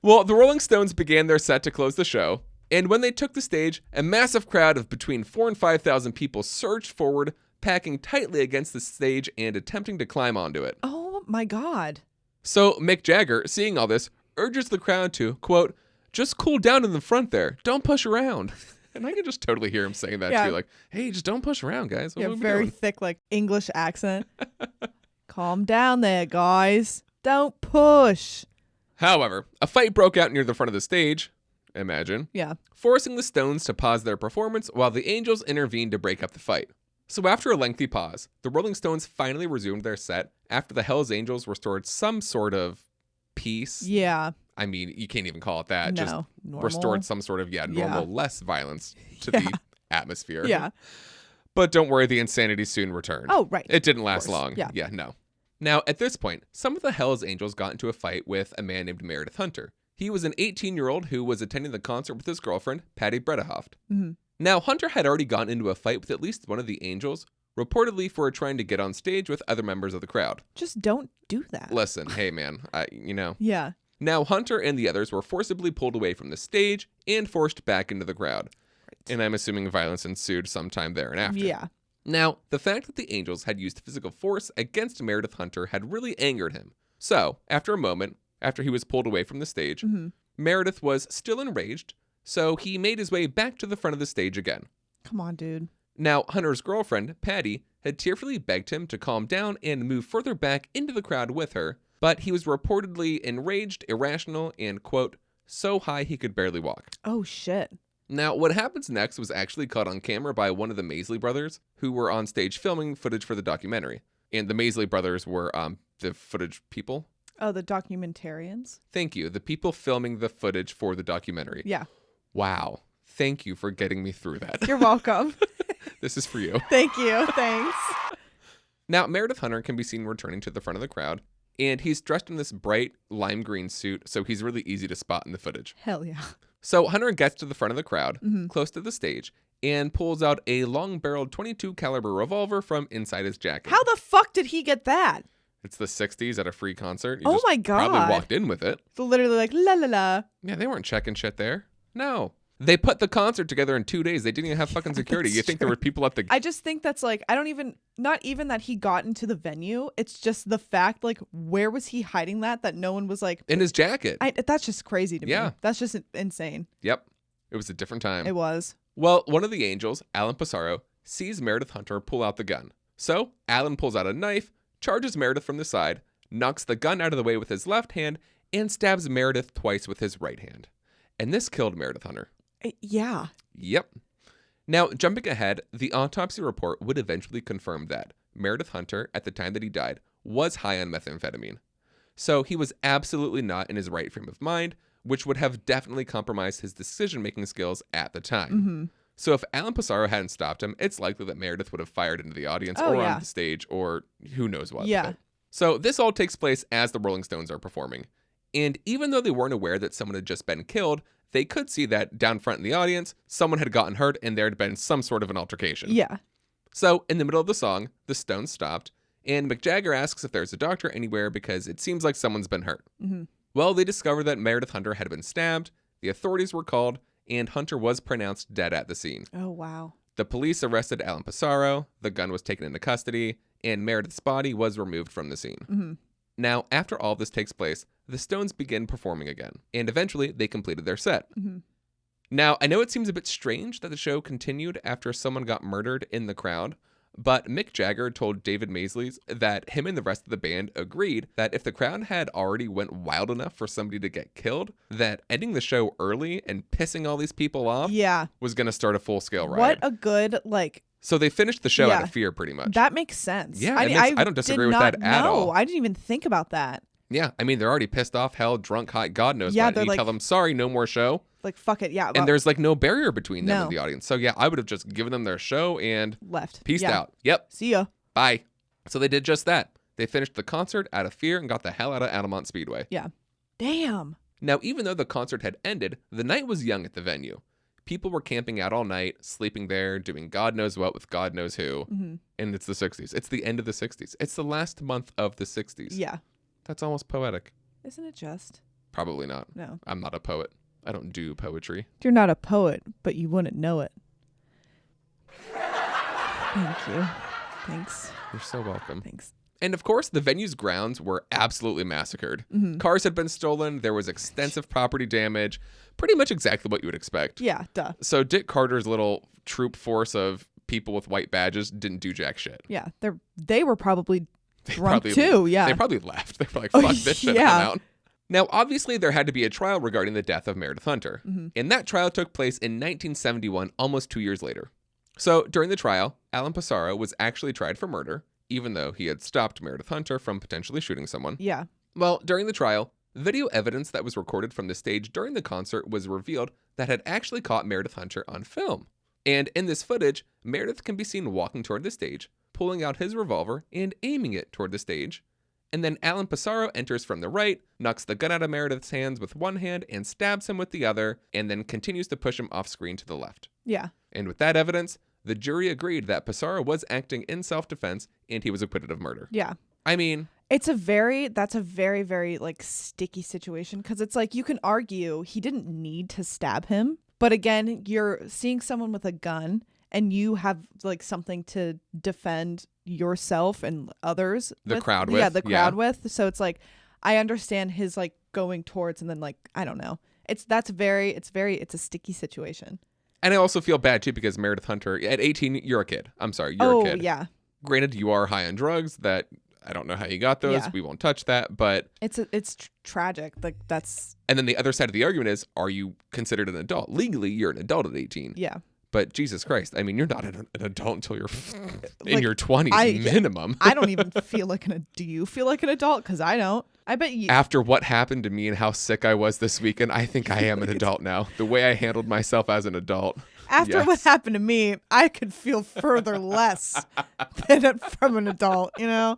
Well, the Rolling Stones began their set to close the show, and when they took the stage, a massive crowd of between 4,000 and 5,000 people surged forward, packing tightly against the stage and attempting to climb onto it. Oh my God. So Mick Jagger, seeing all this, urges the crowd to, quote, just cool down in the front there. Don't push around. And I can just totally hear him saying that Yeah. too. Like, hey, just don't push around, guys. What Yeah, are we very doing? thick, like English accent. Calm down there, guys. Don't push. However, a fight broke out near the front of the stage, imagine, Yeah. forcing the Stones to pause their performance while the Angels intervened to break up the fight. So after a lengthy pause, the Rolling Stones finally resumed their set after the Hells Angels restored some sort of peace. Yeah. I mean, you can't even call it that. Just No. Normal. restored some sort of, normal, less violence to the atmosphere. Yeah. But don't worry, the insanity soon returned. Oh, right. It didn't last course. long. Yeah. No. Now, at this point, some of the Hells Angels got into a fight with a man named Meredith Hunter. He was an 18-year-old who was attending the concert with his girlfriend, Patty Bredehoft. Mm-hmm. Now, Hunter had already gotten into a fight with at least one of the Angels, reportedly for trying to get on stage with other members of the crowd. Just don't do that. Listen, hey man, Yeah. Now, Hunter and the others were forcibly pulled away from the stage and forced back into the crowd. Right. And I'm assuming violence ensued sometime there and after. Yeah. Now, the fact that the Angels had used physical force against Meredith Hunter had really angered him. So, after a moment, after he was pulled away from the stage, Mm-hmm. Meredith was still enraged, so he made his way back to the front of the stage again. Come on, dude. Now, Hunter's girlfriend, Patty, had tearfully begged him to calm down and move further back into the crowd with her, but he was reportedly enraged, irrational, and, quote, so high he could barely walk. Oh, shit. Now, what happens next was actually caught on camera by one of the Maisley brothers, who were on stage filming footage for the documentary. And the Maisley brothers were the footage people. Oh, the documentarians? Thank you. The people filming the footage for the documentary. Yeah. Wow. Thank you for getting me through that. You're welcome. This is for you. Thank you. Thanks. Now, Meredith Hunter can be seen returning to the front of the crowd, and he's dressed in this bright lime green suit, so he's really easy to spot in the footage. Hell yeah. So Hunter gets to the front of the crowd, Mm-hmm. close to the stage, and pulls out a long-barreled .22 caliber revolver from inside his jacket. How the fuck did he get that? It's the 60s at a free concert. You Oh just my God. Probably walked in with it. So literally like, la la la. Yeah, they weren't checking shit there. No. They put the concert together in 2 days. They didn't even have fucking security. that's You think there were people at the... I just think that's like, not even that he got into the venue. It's just the fact, like, where was he hiding that no one was like, in his jacket. that's just crazy to Yeah. me. That's just insane. Yep. It was a different time. It was. Well, one of the Angels, Alan Pissarro, sees Meredith Hunter pull out the gun. So, Alan pulls out a knife, charges Meredith from the side, knocks the gun out of the way with his left hand, and stabs Meredith twice with his right hand. And this killed Meredith Hunter. Yeah. Yep. Now, jumping ahead, the autopsy report would eventually confirm that Meredith Hunter, at the time that he died, was high on methamphetamine. So he was absolutely not in his right frame of mind, which would have definitely compromised his decision-making skills at the time. Mm-hmm. So if Alan Pissarro hadn't stopped him, it's likely that Meredith would have fired into the audience Oh, or yeah. on the stage or who knows what. Yeah. with it. So this all takes place as the Rolling Stones are performing. And even though they weren't aware that someone had just been killed, they could see that down front in the audience, someone had gotten hurt and there had been some sort of an altercation. Yeah. So in the middle of the song, the Stones stopped, and Mick Jagger asks if there's a doctor anywhere because it seems like someone's been hurt. Mm-hmm. Well, they discover that Meredith Hunter had been stabbed, the authorities were called, and Hunter was pronounced dead at the scene. Oh, wow. The police arrested Alan Pissarro, the gun was taken into custody, and Meredith's body was removed from the scene. Mm-hmm. Now, after all this takes place, the Stones begin performing again, and eventually they completed their set. Mm-hmm. Now, I know it seems a bit strange that the show continued after someone got murdered in the crowd, but Mick Jagger told David Maisley that him and the rest of the band agreed that if the crowd had already went wild enough for somebody to get killed, that ending the show early and pissing all these people off Yeah. was going to start a full-scale riot. What a good, like, So they finished the show out Yeah. of fear, pretty much. that makes sense. Yeah, I don't disagree with that at all. I didn't even think about that. Yeah, I mean, they're already pissed off, hell, drunk, high, God knows Yeah, what. they're And you like- tell them, sorry, no more show. Like, fuck it. Yeah. And well, there's like no barrier between them No. and the audience. So yeah, I would have just given them their show and left. peaced Yeah. out. Yep, See ya. bye. So they did just that. They finished the concert out of fear and got the hell out of Altamont Speedway. Yeah. Damn. Now, even though the concert had ended, the night was young at the venue. People were camping out all night, sleeping there, doing God knows what with God knows who. Mm-hmm. And it's the 60s. It's the end of the 60s. It's the last month of the 60s. Yeah. That's almost poetic. Isn't it just? Probably not. No. I'm not a poet. I don't do poetry. You're not a poet, but you wouldn't know it. Thank you. Thanks. You're so welcome. Thanks. And of course, the venue's grounds were absolutely massacred. Cars had been stolen. There was extensive property damage. Pretty much exactly what you would expect. Yeah, duh. So Dick Carter's little troop force of people with white badges didn't do jack shit. Yeah, they were probably drunk Probably- too. Yeah. They probably left. They were like, fuck this shit, yeah. I'm out. Now, obviously, there had to be a trial regarding the death of Meredith Hunter. And that trial took place in 1971, almost 2 years later. So during the trial, Alan Passaro was actually tried for murder, even though he had stopped Meredith Hunter from potentially shooting someone. Yeah. Well, during the trial, video evidence that was recorded from the stage during the concert was revealed that had actually caught Meredith Hunter on film. And in this footage, Meredith can be seen walking toward the stage, pulling out his revolver and aiming it toward the stage. And then Alan Passaro enters from the right, knocks the gun out of Meredith's hands with one hand and stabs him with the other, and then continues to push him off screen to the left. Yeah. And with that evidence, the jury agreed that Passaro was acting in self-defense and he was acquitted of murder. Yeah. I mean, That's a very, very like sticky situation because it's like you can argue he didn't need to stab him. But again, you're seeing someone with a gun and you have like something to defend yourself and others. The crowd Yeah, with, the crowd with. So it's like, I understand his like going towards and then like, I don't know. It's a sticky situation. and I also feel bad too because Meredith Hunter, at 18, you're a kid. I'm sorry, you're a kid. Oh, yeah. Granted, you are high on drugs that I don't know how you got those. Yeah. We won't touch that. But It's tragic. Like that's, and then the other side of the argument is, are you considered an adult? Legally, you're an adult at 18. yeah. But Jesus Christ, I mean, you're not an adult until you're in Like, your 20s minimum. I don't even feel like do you feel like an adult? Because I don't. I bet you. After what happened to me and how sick I was this weekend, I think I am an adult now. The way I handled myself as an adult. After yes. what happened to me, I could feel further less than from an adult, you know?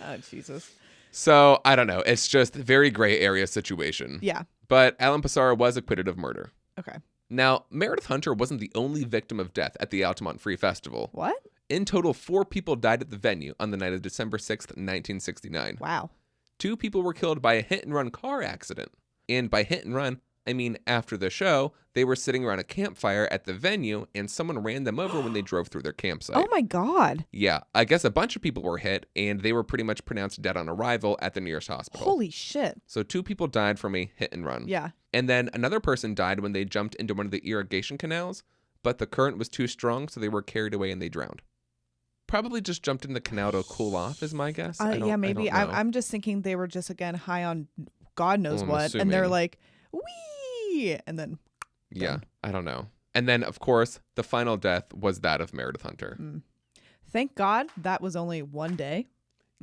Oh, Jesus. So, I don't know. It's just a very gray area situation. Yeah. But Alan Passaro was acquitted of murder. Okay. Now, Meredith Hunter wasn't the only victim of death at the Altamont Free Festival. What? In total, 4 people died at the venue on the night of December 6th, 1969. Wow. 2 people were killed by a hit-and-run car accident. And by hit-and-run, I mean after the show, they were sitting around a campfire at the venue, and someone ran them over when they drove through their campsite. Oh, my God. Yeah, I guess a bunch of people were hit, and they were pretty much pronounced dead on arrival at the nearest hospital. Holy shit. So 2 people died from a hit-and-run. Yeah. And then another person died when they jumped into one of the irrigation canals, but the current was too strong, so they were carried away and they drowned. Probably just jumped in the canal to cool off, is my guess. Yeah, maybe. I don't know. I'm just thinking they were just, again, high on God knows I'm what. And they're assuming. like, wee! And then. Yeah, done. I don't know. And then, of course, the final death was that of Meredith Hunter. Thank God that was only one day.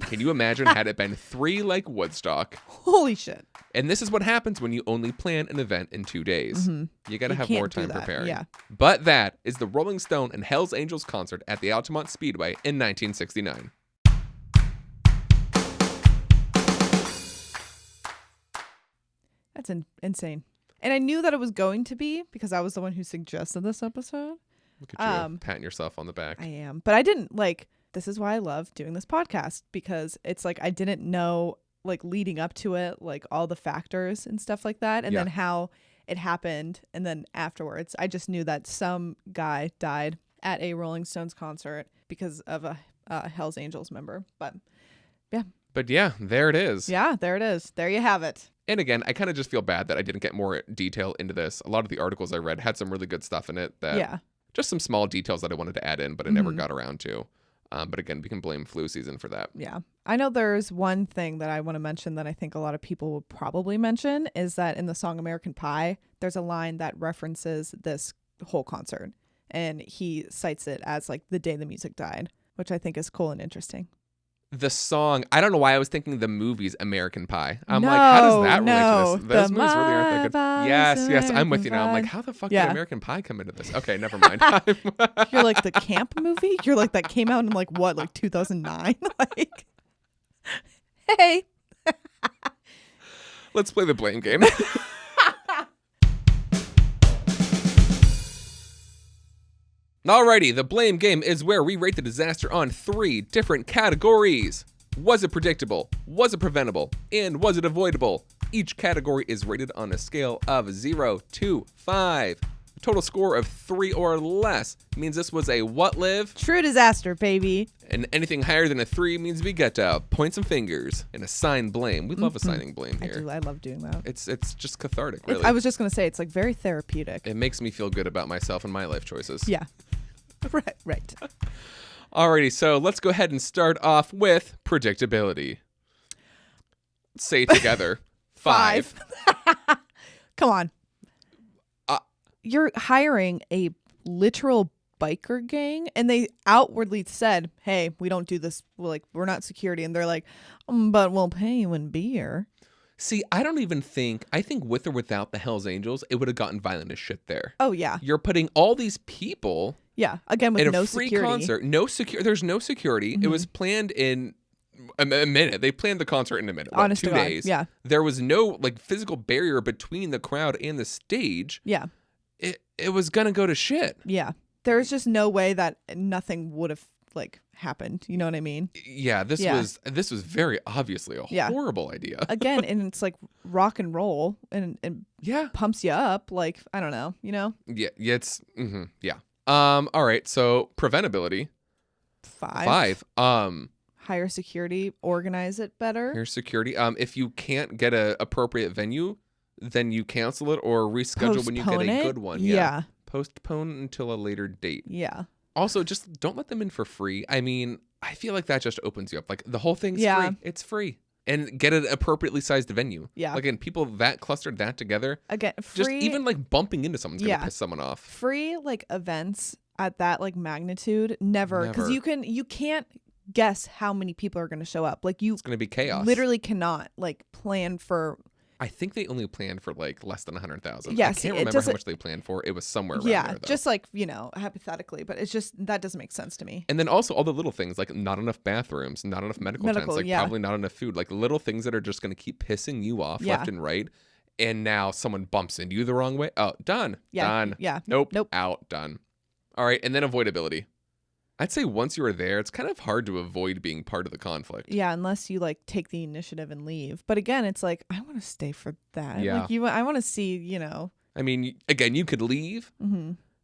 Can you imagine had it been 3 like Woodstock? Holy shit. And this is what happens when you only plan an event in 2 days. You got to You have can't more do time that, preparing. yeah. But that is the Rolling Stone and Hells Angels concert at the Altamont Speedway in 1969. That's insane. And I knew that it was going to be because I was the one who suggested this episode. Look at you patting yourself on the back. I am. But I didn't this is why I love doing this podcast because it's like I didn't know like leading up to it, like all the factors and stuff like that. And Yeah. then how it happened. And then afterwards, I just knew that some guy died at a Rolling Stones concert because of a Hells Angels member. But yeah. But yeah, there it is. Yeah, there it is. There you have it. And again, I kind of just feel bad that I didn't get more detail into this. A lot of the articles I read had some really good stuff in it that Yeah. just some small details that I wanted to add in, but I never got around to. But again, we can blame flu season for that. Yeah. I know there's one thing that I want to mention that I think a lot of people would probably mention is that in the song American Pie, there's a line that references this whole concert. And he cites it as like the day the music died, which I think is cool and interesting. The song, I don't know why I was thinking the movie's American Pie. I'm like, how does that relate to this? Those movies really aren't that good. Yes, I'm with you now. I'm like, how the fuck did American Pie come into this? Okay, never mind. You're like the camp movie? You're like that came out in like what, like 2009? Like, hey. Let's play the blame game. Alrighty, the blame game is where we rate the disaster on 3 different categories. Was it predictable? Was it preventable? And was it avoidable? Each category is rated on a scale of 0 to 5. A total score of 3 or less means this was a what, Liv? True disaster, baby. And anything higher than a 3 means we get to point some fingers and assign blame. We love assigning blame I here. do. I love doing that. It's just cathartic, really. I was just going to say, it's like very therapeutic. It makes me feel good about myself and my life choices. Yeah. Right. Alrighty, so let's go ahead and start off with predictability. Say it together. 5. Come on. You're hiring a literal biker gang, and they outwardly said, hey, we don't do this. We're not security. And they're like, but we'll pay you in beer. See, I think with or without the Hells Angels, it would have gotten violent as shit there. Oh, yeah. You're putting all these people Yeah. Again, with in no a free security. concert. There's no security. It was planned in a minute. They planned the concert in a minute. Honest 2 to God, days. yeah. There was no physical barrier between the crowd and the stage. Yeah. It was gonna go to shit. Yeah. There's just no way that nothing would have happened. You know what I mean? Yeah, this was very obviously a horrible idea. Again, and it's like rock and roll and Yeah. pumps you up. I don't know, you know? Yeah, it's yeah. All right, so preventability. 5. 5. Higher security, organize it better. Here's security. If you can't get a appropriate venue, then you cancel it or reschedule when you get Postpone a it? good one. Yeah. Postpone until a later date. Yeah. Also, just don't let them in for free. I mean, I feel like that just opens you up. The whole thing's Yeah. free. It's free. And get an appropriately sized venue. Yeah. Again, people that clustered that together, Again, just free, even bumping into someone's gonna Yeah. piss someone off. free events at that magnitude, never. Because Never. you can't guess how many people are going to show up. You It's gonna be chaos. literally cannot plan for. I think they only planned for less than 100,000. Yeah, I see, can't it remember how doesn't- much they planned for. It was somewhere around Yeah, there, though. just hypothetically, but it's just that doesn't make sense to me. And then also all the little things not enough bathrooms, not enough medical tents, yeah. probably not enough food, little things that are just going to keep pissing you off Yeah. left and right. And now someone bumps into you the wrong way. Oh, done. Yeah, Done. yeah. Nope. Nope. Out. Done. All right. And then avoidability. I'd say once you are there, it's kind of hard to avoid being part of the conflict. Yeah, unless you take the initiative and leave. But again, it's I want to stay for that. Yeah. I want to see. I mean, again, you could leave,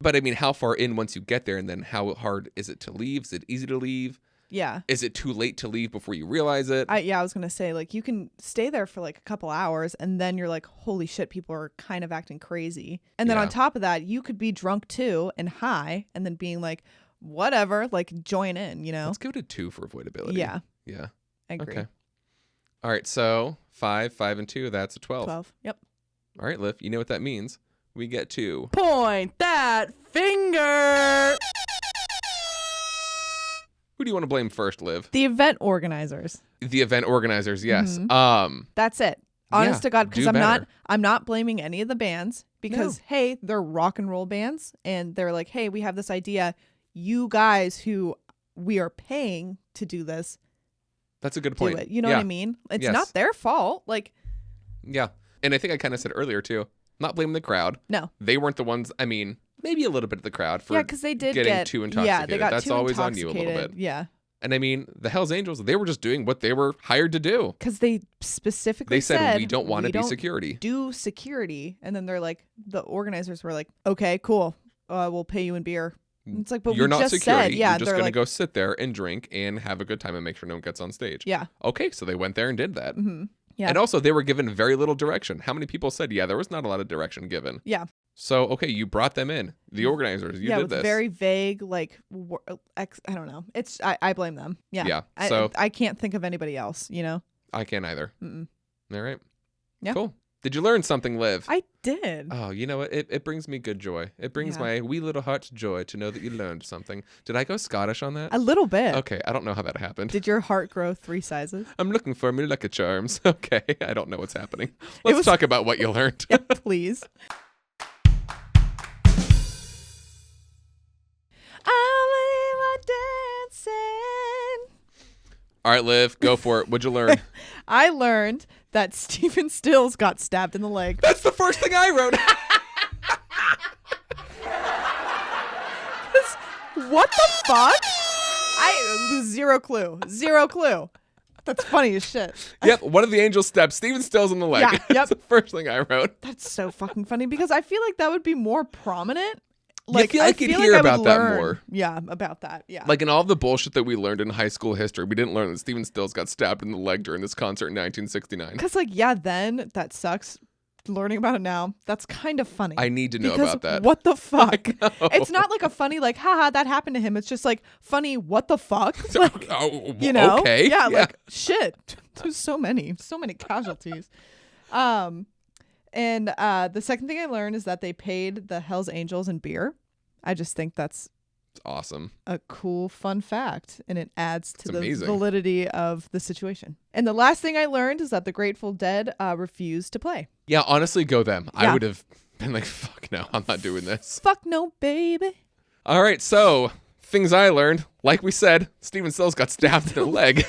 but I mean, how far in once you get there, and then how hard is it to leave? Is it easy to leave? Yeah. Is it too late to leave before you realize it? I was gonna say you can stay there for a couple hours and then you're holy shit, people are kind of acting crazy. And then Yeah. on top of that, you could be drunk too and high and then being whatever, join in, Let's give it a 2 for avoidability. Yeah. Yeah. I agree. Okay. All right. So 5, 5, and 2. That's a 12. 12. Yep. All right, Liv. You know what that means. We get to Point that finger. who do you want to blame first, Liv? The event organizers. The event organizers. Yes. That's it. Honest Yeah, to God, because do better. I'm not blaming any of the bands because hey, they're rock and roll bands and they're hey, we have this idea. You guys who we are paying to do this, That's a good do point. it. You know Yeah. what I mean? It's Yes. not their fault. Yeah. And I think I kind of said earlier too. Not blaming the crowd. No. They weren't the ones. I mean, maybe a little bit of the crowd for Yeah, because they did getting get too intoxicated. Yeah, they got That's too always on you a little intoxicated. bit. Yeah, And I mean, the Hells Angels, they were just doing what they were hired to do. because they specifically They said, we don't want to be security. Do security, and then they're the organizers were okay, cool, we'll pay you in beer. And it's but You're we not just security. said, yeah, You're just they're going to go sit there and drink and have a good time and make sure no one gets on stage. yeah, Okay, so they went there and did that. yeah, And also, they were given very little direction. How many people said, yeah, there was not a lot of direction given? yeah. So, okay, you brought them in. The organizers, you yeah, did with this. very vague, I don't know. It's I blame them. Yeah, Yeah, I, so- I can't think of anybody else. I can't either. Mm-mm. All right. Yeah. Cool. Did you learn something, Liv? I did. Oh, you know what? It brings me good joy. It brings Yeah. my wee little heart joy to know that you learned something. Did I go Scottish on that? A little bit. Okay, I don't know how that happened. Did your heart grow 3 sizes? I'm looking for me lucky charms. Okay, I don't know what's happening. Let's was- talk about what you learned. Yeah, please. I'm dancing. All right, Liv, go for it. What'd you learn? I learned that Stephen Stills got stabbed in the leg. That's the first thing I wrote. What the fuck? I zero clue. Zero clue. That's funny as shit. Yep, one of the angels steps. Steven Stills on the leg. Yeah, yep. That's the first thing I wrote. That's so fucking funny because I feel like that would be more prominent. You feel like you'd hear I would about that learn- more. Yeah, about that. Yeah. Like in all the bullshit that we learned in high school history, we didn't learn that Steven Stills got stabbed in the leg during this concert in 1969. Because then that sucks. Learning about it now, that's kind of funny. I need to know Because about that. What the fuck? know. It's not like a funny like, haha, that happened to him. It's just like funny. What the fuck? Like, Okay. Yeah, like shit. There's so many casualties. And the second thing I learned is that they paid the Hells Angels in beer. I just think that's It's awesome. a cool, fun fact, and it adds to the amazing. validity of the situation. And the last thing I learned is that the Grateful Dead refused to play. Yeah, honestly, go them. I Yeah. would have been like, fuck no, I'm not doing this. Fuck no, baby. All right, so things I learned. Like we said, Steven Stills got stabbed in the leg.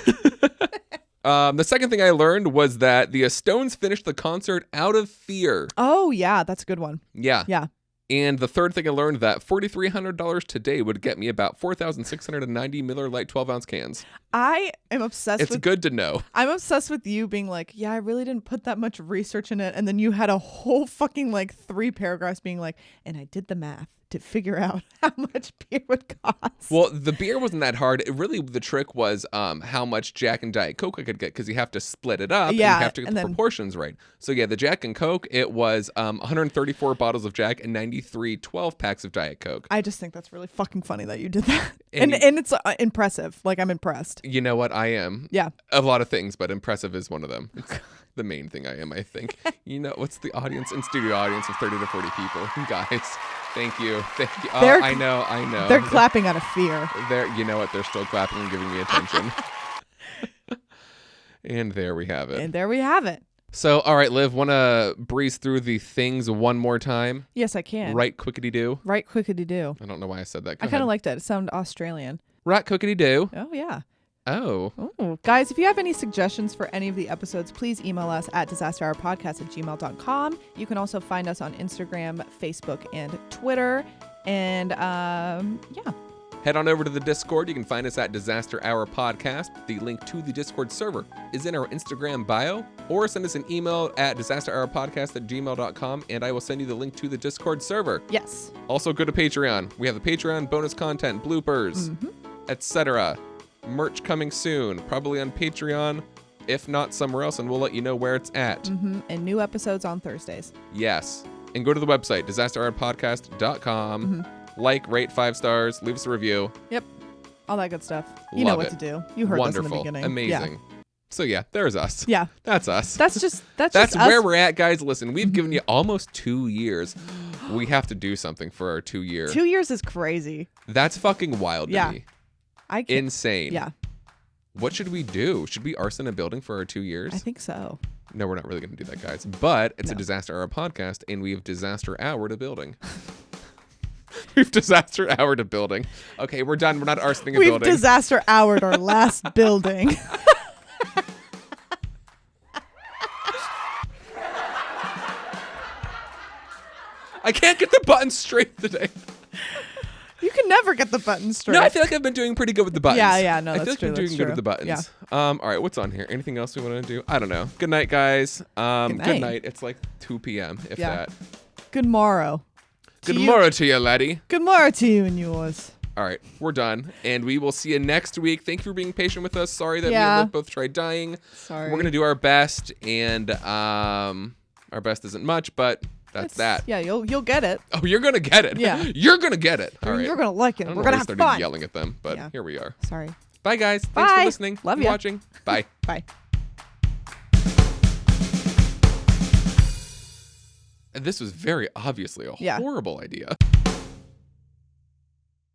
The second thing I learned was that the Stones finished the concert out of fear. Oh yeah, that's a good one. Yeah. Yeah. And the third thing I learned that $4,300 today would get me about 4,690 Miller Lite 12-ounce cans. I am obsessed It's with good to know. I'm obsessed with you being like, yeah, I really didn't put that much research in it. And then you had a whole fucking like 3 paragraphs being like, and I did the math to figure out how much beer would cost. Well, the beer wasn't that hard. It really, the trick was how much Jack and Diet Coke I could get because you have to split it up. Yeah, And you have to get and the then- proportions right. So yeah, the Jack and Coke, it was 134 bottles of Jack and 93 12-packs of Diet Coke. I just think that's really fucking funny that you did that. And And it's impressive. Like, I'm impressed. You know what? I am. Yeah. A lot of things, but impressive is one of them. It's the main thing I am, I think. You know, what's the audience in studio audience of 30 to 40 people? Guys, thank you. Thank you. Oh, They're- I know. They're clapping out of fear. You know what? They're still clapping and giving me attention. And there we have it. And there we have it. So, all right, Liv, want to breeze through the things one more time? Yes, I can. Right quickety-do. Right quickety-do. I don't know why I said that. Go I kind of ahead. liked it. It sounded Australian. Right quickety-do. Oh, yeah. Oh. Oh, guys, if you have any suggestions for any of the episodes, please email us at disasterhourpodcast@gmail.com. You can also find us on Instagram, Facebook, and Twitter. And yeah. Head on over to the Discord. You can find us at Disaster Hour Podcast. The link to the Discord server is in our Instagram bio, or send us an email at disasterhourpodcast@gmail.com, and I will send you the link to the Discord server. Yes. Also, go to Patreon. We have the Patreon bonus content, bloopers, etc. Merch coming soon, probably on Patreon, if not somewhere else, and we'll let you know where it's at. And new episodes on Thursdays. Yes. And go to the website, disasterhourpodcast.com. Like, rate 5 stars, leave us a review. Yep. All that good stuff. You know Love what it. to do. You heard Wonderful. this in the beginning. Amazing. So yeah, there's us. Yeah. That's us. That's just That's just where us. we're at, guys. Listen, we've given you almost 2 years. We have to do something for our 2 year. 2 years is crazy. That's fucking wild to Yeah. me. I can't. Insane. Yeah, What should we do? Should we arson a building for our 2 years? I think so. No, we're not really going to do that, guys. But it's a No. Disaster Hour podcast, and we have Disaster Hour to building. We've Disaster Hour to building. Okay, we're done. We're not arsoning a We've building. disaster houred our last building. I can't get the button straight today. You can never get the button straight. No, I feel like I've been doing pretty good with the buttons. Yeah, no, I that's feel like true, I'm doing that's good true. with the buttons. Yeah. All right, what's on here? Anything else we want to do? I don't know. Good night, guys. Good night. night. It's like 2 p.m. If Yeah. that. Good morrow. Good To you- morrow to you, laddie. Good morrow to you and yours. All right, we're done, and we will see you next week. Thank you for being patient with us. Sorry that Yeah. we and Liv both tried dying. Sorry. We're gonna do our best, and our best isn't much, but that's that. Yeah, you'll get it. Oh, you're gonna get it. Yeah. You're gonna get it. All right. You're gonna like it. I don't We're know why gonna I have started fun. yelling at them, but Yeah. here we are. Sorry. Bye, guys. Thanks Bye. for listening. Love and ya. watching. Bye. Bye. This was very obviously a Yeah. horrible idea.